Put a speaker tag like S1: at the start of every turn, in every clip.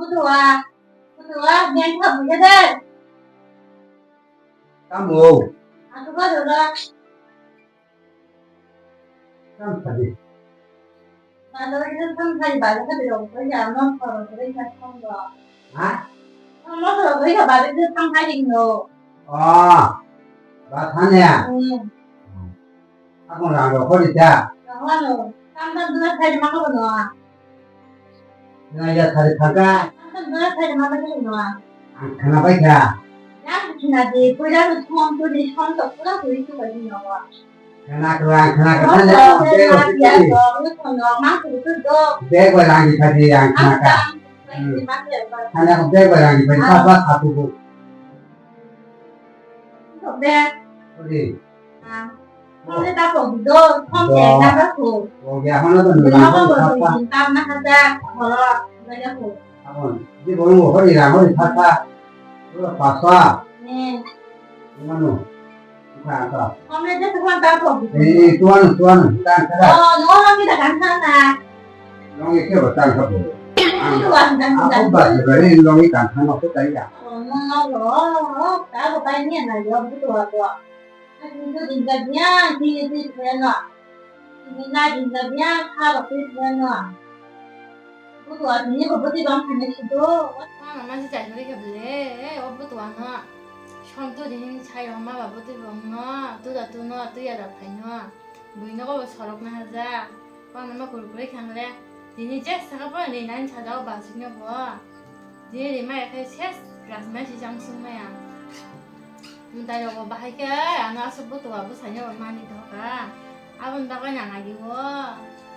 S1: 부도와 맹타 무게들.
S2: 까모
S1: 누가 들어?
S2: 깜짝이
S1: 나도 이런 상상이 말을 하더라고. 거기 안 넘어서 그러니까 처음 봐.
S2: 아?
S1: 넘어서 거기가 말을 그 상상이 너.
S2: 마타네
S1: 응.
S2: 하고 나서 허리자
S1: 영화는 깜짝 누나 살이 막고 너.
S2: 내가 이제 다리 탈까?
S1: 깜짝 누나 살이 막고 너.
S2: 하나 봐야
S1: 양 지나지. 그래도 처음 소리 처음 덕분에 보일 수가 있는 거.
S2: 하나 그랑 하나
S1: 그래서
S2: 그랑
S1: 내가 비해서 그래서 너만큼 그거
S2: 배고 랑이 가지 양 하나가 하나 배고 랑이 가지 사바 사두고
S1: 네.
S2: 우리
S1: hôm ta cũng vô không chạy ra các cụ
S2: 거기 하나도
S1: nó
S2: 누가
S1: có một
S2: 사바
S1: phần tâm nó tham gia họ về các cụ
S2: 하고 이제 보는 거 허리랑 허리 사바 그거 봤어
S1: nè
S2: 이거는 가서
S1: hôm nay chắc quan tâm cũng
S2: 이 또한 일단 가자
S1: nó không biết là cảnh thân à
S2: 농이 깨고 땅 가고
S1: cái đoàn cảnh
S2: không phải rồi 농이 càng thắng nó tốt đấy cả
S1: nó cả một tay nhẹ này rồi cái tuổi của anh cứ tìm gặp nhá thì quen rồi thì ra tìm gặp nhá tha vào cái quen rồi cái tuổi thì như một cái bóng thành cái đó
S3: 엄마 진짜 저렇게 볼래? 어부터 와나. 처음도 되는 차이 엄마 바부터 먹나. 뚜다 뚜야다 파이나. 무이나가 서럽나 하자. 엄마 골고루 강래. 니네 제 사가봐 난 찾아와 봐주냐 봐. 니네 마 약간 셋 라스만 시장 숨마야. 문다려고 봐게 안 와서부터 와부 사냐 많이 더가. 아본다가 안 하기고.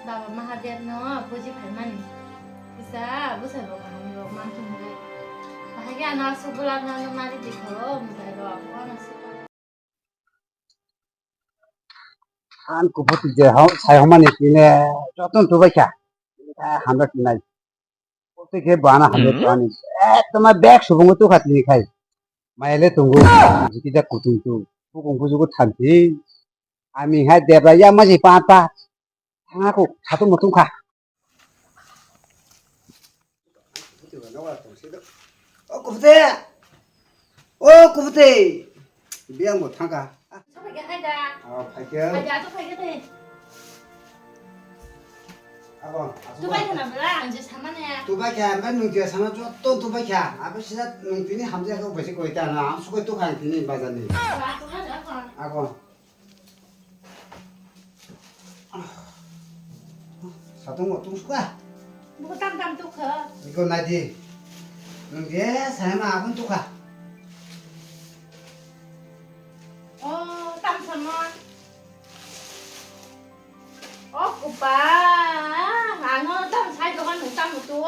S3: 나 엄마 하대너 보지 발만이. bisa bu saya bawa kami bawa mantu mulai bahagia anak sebulan nanti mari di kolom mulai bawa aku anak sebulan
S2: 한 구부터 이제 사용만 있기네 조금 두 번씩 한 번씩 나 어떻게 봐나 한 번도 아니 정말 백 수분 것도 같으니까 마일에 동고 지기다 구tuntu 부공부 주고 탄지 아미 하 대바야 마지 빠빠 하고 자도 못 통과 구부대 구부대 미안 못 한가
S3: 저렇게 하자
S2: 발견
S3: 하자 또 하게 돼 두바이 하나 몰라 이제 사만해
S2: 두바이 하면 농지에 사나 또 두바이 아버지가 농빈이 함재가 보실 거 있잖아 수고 또 가는 비니 맞았니
S3: 와 또 하자
S2: 아고 사동 뭐 뚱수가
S3: 뭐 땀땀 또 커.
S2: 이거 나지 농지에 사람 아군 또 가.
S3: 땀 삼아 오빠 안 땀 잘 들어가는 땀 또.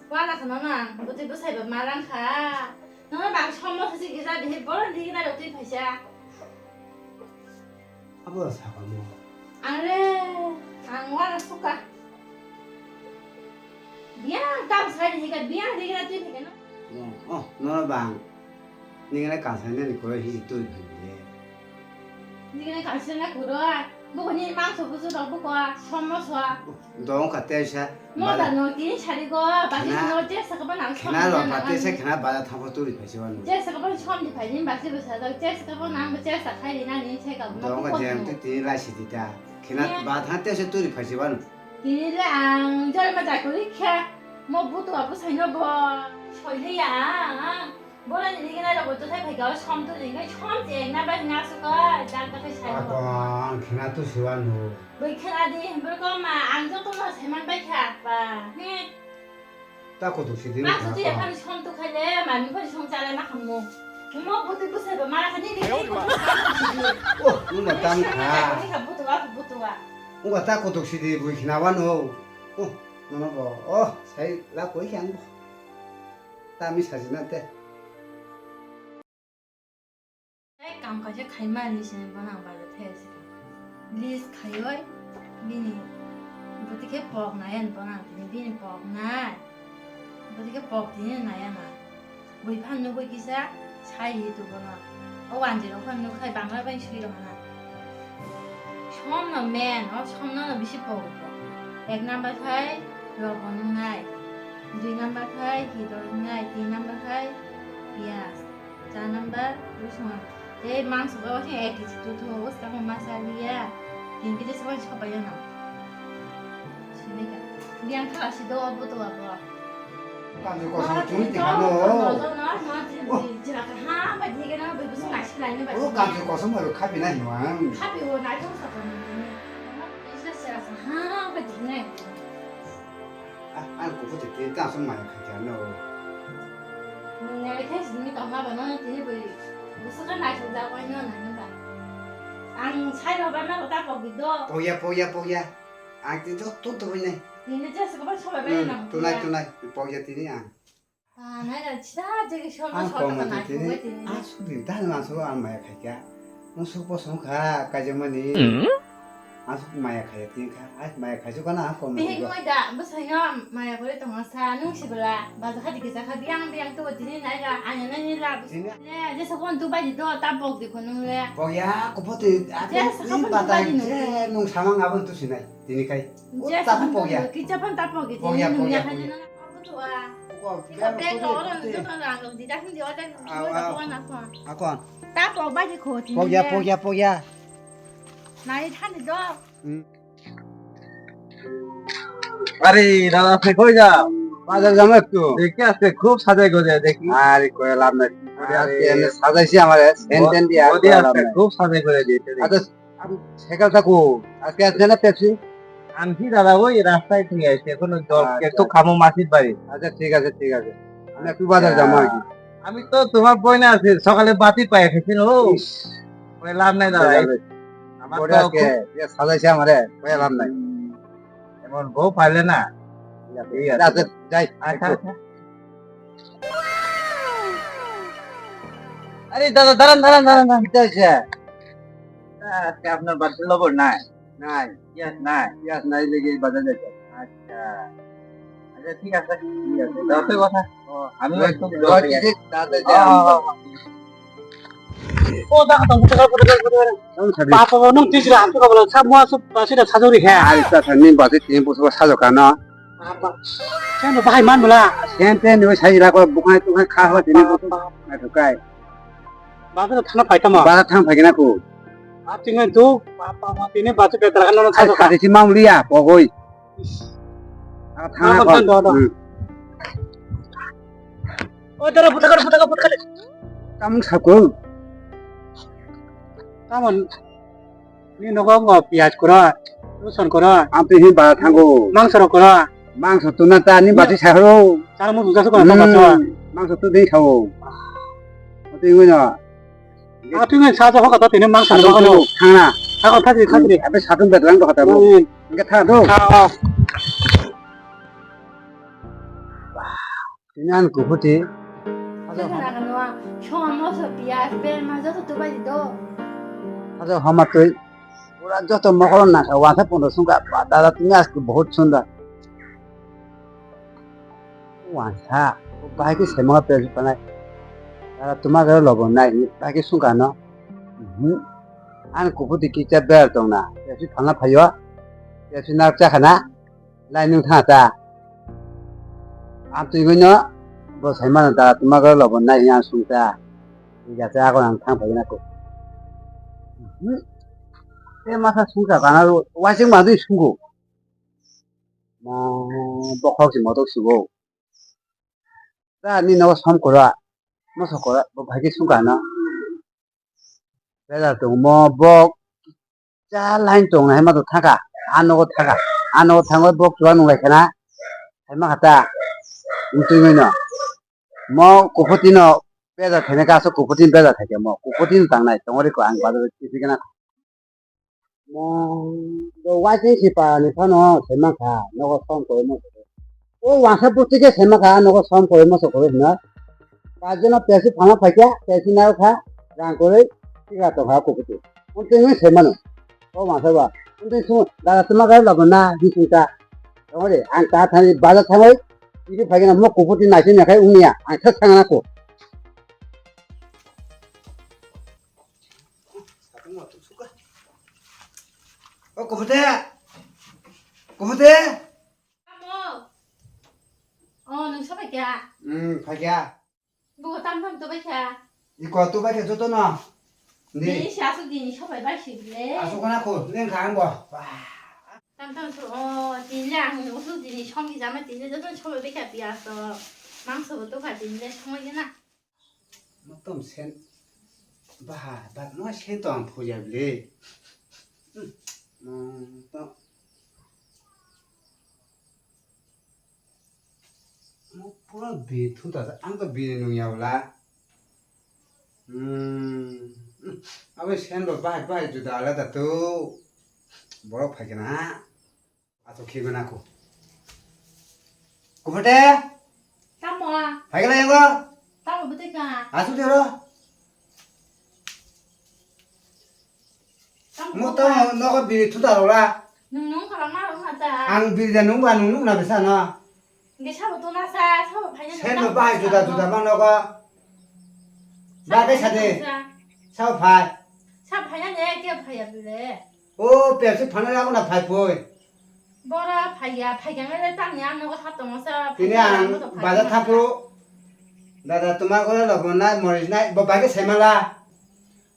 S3: 와나 너는 뭐지 뭐 살바 말랑 가. 너는 막 처음 와서 기사 내 뭐라 네가 나 어떻게 파샤?
S2: 아버 사과 뭐.
S3: 안래 안 와라 쏘까. 미안 땀 살리니까 미안 네가 나 어떻게 파냐?
S2: 너는 방 네가 간사는 거의 희도 있는데.
S3: 네가 나 간사나 그러. 뭐 그니 망서 무슨 너 보고 처음 와서.
S2: 너 같대셔.
S3: 뭐다 너 끼니 차리고 바지 너 제스가 나 처음.
S2: 걔나 바테세 걔나 바다 타고 또 배시원.
S3: 제스가 처음 바지 바지 벗어서 제스가 나뭐 제스 खा이리나 니 제가 뭐.
S2: 너가 제한테 뒤라시디다. 걔나 바다 때서 또 배시원.
S3: 니랑 절마 자꾸 이렇게 뭐 부도 와부 사이나 뭐 저희야. 뭐라 니가 나라고 또 살 배가 처음도 니가 처음 쟁나 봐 나서가 나가 살.
S2: 아빠 걔나 또 시원 너.
S3: 왜 캐나디 물고 막 안정도 너 세만 밝혀 아빠. 네.
S2: 딱고도 시디.
S3: 막 수지에 파는 처음 또 갈래 많이 거지 성자래 막 항모. 뭐 부도 부세봐 말하니 니 이거.
S2: 누나 땀 가.
S3: 우리가 부도 와 부도 와.
S2: 뭔가 딱고도 시디 뭐 기나와 너. 너는 뭐 사이 나 거기 안 봐. 땀이 사진한테.
S3: काम का खाइमा लिसन बना बाले थे इसका लिस खाइयो बिनी बुद्धि के पॉप नायन बना बिनी पॉप ना बुद्धि के पॉप दिने नाया ना वही फान नो कोई किसा छाई तो बना ओ वांजे नो फान नो खाई बांगला बाई सुई रो ना शॉम ना मैन और शॉम ना बिशी पॉप এক নাম্বার খাই লবণ নাই, 2 নাম্বার খাই হিদর নাই, 3 নাম্বার খাই পেঁয়াজ, 4 নাম্বার রসুন। এই মাংস বাবা এক কেজি দুধ অবস্থা মাসালিয়া 3 কেজি সবাই সবাই না বিয়ান খাসি 도 어부도 와봐.
S2: 간주 고성 좀 되가노. 간주 고성 뭐 카비나 이만.
S3: 카비오 나좀 사봤는데. 이제서라서 하나 되네.
S2: 안 고부터 괜찮은 말 하잖아.
S3: 내가 계속 니가 엄마 너는 되게 무슨 날 좋다고 하는 아닌가. 안 살아봐 나도 다 보기도.
S2: 보야. 아, 또 보이네.
S3: 니네 제스가 봐 처음에 맨날.
S2: tunai boya tini ah.
S3: 아, 내가 진짜 되게 시험
S2: Ang
S3: 잘
S2: koma
S3: 봤나
S2: tini.
S3: 보이더니.
S2: Ah, sudah dah langsung an maya kaya. Masuk posong ka kajamani. Masuk maya kaya tini ka. Ah, maya kaya juga na koma.
S3: 비행모이다 무슨 형 말야 그랬던 거 사능식을라 맞아 하디 기사 비양 또 드니 나이가 아니는 일라
S2: Sini.
S3: 네 이제 서건 두바지 또 따먹디 거는래
S2: Boya, ko pati.
S3: Yes,
S2: Ni
S3: kapan
S2: patay.
S3: tumayin, no?
S2: Nung samang abon tu sinay. Tini kay.
S3: 이제
S2: Tapos boya.
S3: 기차판 따먹이
S2: 보야, 보야.
S3: 좋아
S2: Wow,
S3: 이거 백 어른 누나랑 니가 근데 어제 누가 좋아놨어
S2: Ako.
S3: 따먹 바지 거지
S2: Boya.
S3: 나이 타는데
S4: আরে দাদা আপনি কই যাও
S2: বাজার যাবো একটু
S4: দেখে আজকে খুব সাজাই গজে দেখি
S2: আরে কয়ে লাভ নাই
S4: আরে,
S2: আজকে এনে সাজাইছি আমার সেন্টেন দিয়ে আর
S4: ওদি
S2: কয়ে লাভ
S4: আজকে
S2: নাই
S4: খুব সাজাই করে দিয়েছে
S2: আচ্ছা আমি সেকাল থাকো আজকে আসছে না পেপসি
S4: আনছি দাদা ওই রাস্তায় থেকে আসছে এখন জল
S2: আচ্ছা,
S4: একটু খামো মাসির বাড়ি
S2: আচ্ছা ঠিক আছে আমি একটু বাজার যাবো আর কি
S4: আমি তো তোমার বইনা আছি সকালে বাতি পাই খেয়েছিল ও ওই লাভ নাই দাদা আমার
S2: পরে
S4: তো
S2: আজকে যে সাজাইছে আমারে কয়ে লাভ নাই
S4: এমন বউ পাইলে না ঠিক আছে
S2: আচ্ছা যাই
S4: আচ্ছা আচ্ছা আরে দাদা দাঁড়ান
S2: কি হয়েছে
S4: আজকে আপনার বাড়িতে লবণ নাই
S2: নাই
S4: ইয়াস নাই
S2: পেঁয়াজ নাই লেগে বাজার যাইছে
S4: আচ্ছা আচ্ছা ঠিক আছে দশে কথা আমি একটু
S2: দশ কেজি তাড়াতাড়ি যাই
S4: ও দেখো তো
S2: বাপ
S4: nung tisra hantu ka bala sa mua su pasi da sajori kha
S2: আর ইচ্ছা থাকনি বাজে তিন বছর সাজো কানা
S4: sen no bahai man bala
S2: সেন্টেন ওই সাইজ রাখো বুকাই তুকাই খাওয়া তিন বছর ঢুকাই
S4: ba da thana pai tama
S2: বাজার থাম থাকে না কো
S4: a tinga tu pa ma tine ba su pe tra kan no
S2: R
S4: sajori kha
S2: কাটিছি মামলিয়া পগই আর থানা
S4: o dara puta
S2: কাম সাকো
S4: kaman ni no ko ngo piaj kora ruson kora
S2: আপনি হি বাজার থাকো
S4: mangsa ro kora
S2: মাংস তো না তা নি বাতি ছাড়ো
S4: sara mu buja su kora pa cha
S2: মাংস তো দেই খাও তুই কই না
S4: a tinga sa sa ka ta tine mangsa ro ko no
S2: থানা
S4: ha ko thadi
S2: আপনি সাতুন বেতরাং তো কথা বল ইনকে থানা তো তিনান কুফুতি
S3: 그러다가 너와 처음 모습 비야 벨 맞아서 두바지 도
S2: আচ্ছা হামা তুই ওরা যত মকর না খাও ওয়াথা পনেরো সংখ্যা দাদা তুমি আজকে বহুত সুন্দর ওয়াথা বাকি সেমা পেজ পানাই দাদা তোমার ঘরে লবণ নাই বাকি সংখ্যা ন আন কুকুতি কি চাপ বের দং না পেছি ফানা ফাইও পেছি না চাখানা লাইনিং থাকা আম তুই গই ন বসাই মানে দাদা তোমার ঘরে লবণ নাই আন সংখ্যা ঠিক আছে এখন আং থাং ফাই না কো তে মাথা সুগা বানারো ওয়াজিং মাদুই সুগো বখক মদক সুগো তা নি নব সম করা মস করা ভাগি সুগা না বেলা তো ম বক যা লাইন দং হাই মা তো থাকা আনগো থাঙ্গো বক জোয়া নুলাই খানা হাই মা হাতা উতুই গইন ম কুপতি ন বেজা থেনে কাছো কুপতি বেজা থাকে ম কুপতি তাংনাই তংরি কো আং বাজার টিফিকেনা ওয়াইছে সিপা নিফানো সেমাখা নগ সম করে মো ও ওয়াসা পুতিকে সেমাখা নগ সম করে মো করে না পাঁচজন পেছি ফানা ফাইকা পেছি নাও খা রাং করে টিকা তো খা কুকুতি উনতে সেমানো ও মাসবা উনতে সু দাদা তোমার গায়ে লাগো না দিসুটা ওরে আং তা থানি বাজার থামাই ইদি ফাইকা মো কুকুতি নাইছে নাখাই উনিয়া আং থা থাঙনা কো ও কুকুতে 고부대
S3: 까모. 너 서백이야.
S2: 파기야
S3: 뭐가 땀 또 백이야.
S2: 이거 또 밖에 줬더나
S3: 네
S2: 네
S3: 샤수디니 서백 발시래.
S2: 아소거나고 낸 가는 거
S3: 땀 딜량 우수디니 처음이 자면 딜려도 처음에 백이야 비었어. 망서부터 가진데 처음이나.
S2: 뭐좀 센 뭐 센도 안 보자블래 또 뭐 pura betu ta angka bini nung ya wala abe sen lo bai juda ala ta tu borok phai kana ato khigona ko kumate
S3: 까모.
S2: phai kana yango
S3: 까모 부대가.
S2: asu de ro mo ta no ko bini tu ta ro la
S3: nung 가랑 말은 하자.
S2: ang bini da nung na bisa na
S3: 이게 샤브 또 나사 샤브 파냐.
S2: sen lo bai juda mang no ko ba cái sade sao phai
S3: 샤브 파냐 내 kia 파야 그래.
S2: ô pepsi phanara na phai poi
S3: 뭐라 파야 파경을 땅이야 너가 샀던 거서.
S2: Ini ang baza thapu dada tuma ko lo na moris na bo ba ke semala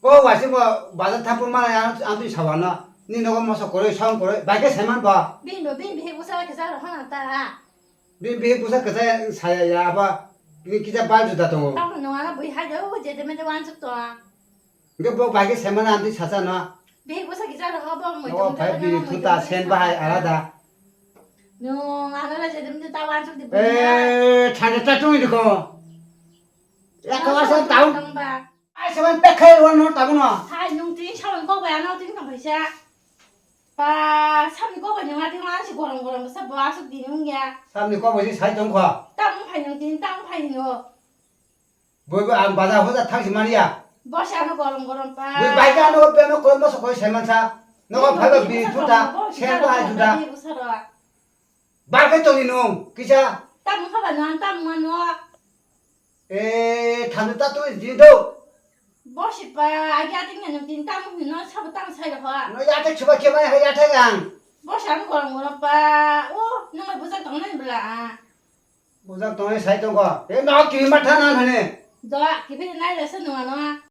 S2: ko wasi bo baza thapu ma ya antu sawana ni no ko mo so kore song kore ba ke seman ba
S3: 빈도 빈비 해보사 계산을 하나다.
S2: bi busa ka sa ya ba ni kita ba ju da to
S3: 땅은 너하나 뭐 하려 제대로 완숙도.
S2: ke bo ba ke semana antu sasa na
S3: 비해보사 계산을 하고 뭐
S2: no ba bi tu ta sen ba ala da
S3: 너 아가라 제대로 다 완숙돼.
S2: e thane ta tu ni ko ya ka wa sa taun
S3: 봐.
S2: ai sa ban pe khai won no ta no
S3: 다 용띠 샤원 거고 안 하고 띵가 보자. 봐, 삼 거고 영화 띵하시 고랑고랑 서 봐서 띵는 게.
S2: sam ni ko bo si sai tong kho
S3: 땅 파는 띵, 땅 파는 거.
S2: bo ang baza ho da thang si mania
S3: 뭐시 하는 고랑고랑 봐.
S2: 왜 바이가 너 빼면 그런 거 거의 세만사 너가 발가 비 두다 세고 하주다 말게 또니 놈 기자
S3: 땅 파봐 너땅만 너.
S2: 에 단도 따또 니도
S3: 뭐시 봐. 아기 아ting은 띵땅 너 사부 땅 사이로 봐.
S2: 너 야태 추바 개만 해 야태강
S3: 뭐시 하는 고랑고랑 봐. 오, 너가 무슨 동네 몰라.
S2: 보자 동에 사이던 거에너 기만 타나 하네
S3: 너 기분이 날려서 너와